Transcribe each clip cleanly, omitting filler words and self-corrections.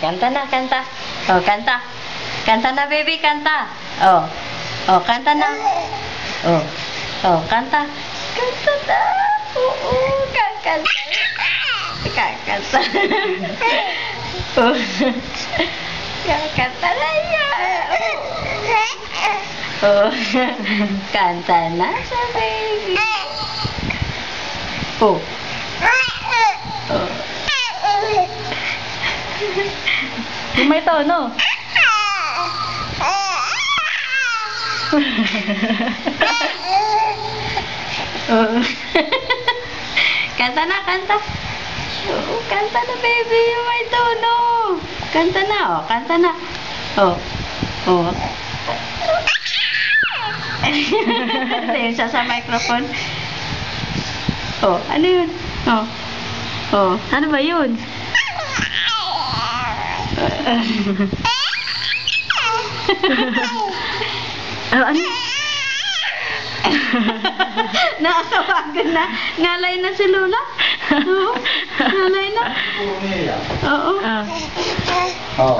kanta na, kanta. Oh, kanta. Kanta na, baby, kanta. Oh. Oh, kanta na. Oh. Oh, kanta. Kanta na. Oo, kakanta. Kakanta. Oh. Kakanta na yan. Oh. Kanta na siya, baby. Oh. Oh. Yung may tono. Oh. Kanta na, kanta. Oo, kanta na, baby. Yung may tono. Kanta na, oh. Kanta na. Oh. Oh. Yung sa microphone. Oh, ano yun? Oh. Oh. Ano ba yun? Ano? Nakakawagan na. Ngalay na si Lola. Oo. Ngalay na. Oo. Ah. Oh.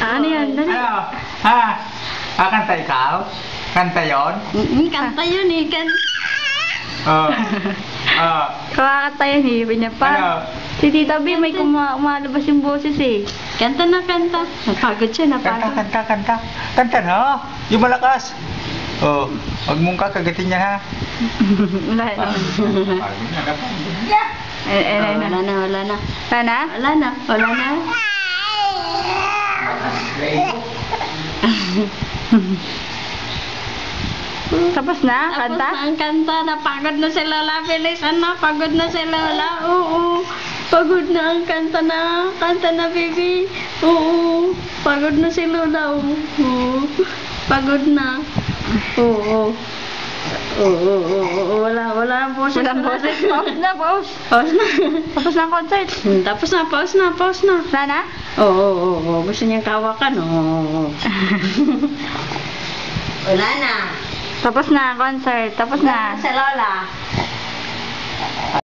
Ano yan? Dali. Ano? Ha? Kanta ikaw? Kanta yun? Kanta yun eh. Oh. Oh. Kakakata yan eh. Ganyan pa. Ano? Si Tita B may umalabas yung boses eh. Kanta na, kanta. Napagod siya, Kanta, napagod. kanta, kanta. Kanta na. Yung malakas. Oh. Huwag mong kakagatin yan, ha? Wala na. Wala na, wala na. Sana? Wala na, wala na. Tapos na? Tapos Kanta? na ang kanta. Napagod na si Lola. Bilisan na. Pagod na si Lola. Oo. Pagod na ang kanta na. Kanta na, baby. Oo. Pagod na si Lola. Oo. Pagod na. Oo. Oo. Wala ang boses. Walang boses. Pause na, pause. Pause na. Tapos na ang concert. Tapos na, pause na, pause na. Sana? Oo. Gusto niyang kawakan. Oo. Wala na. Tapos na ang concert. Tapos na. Si Lola.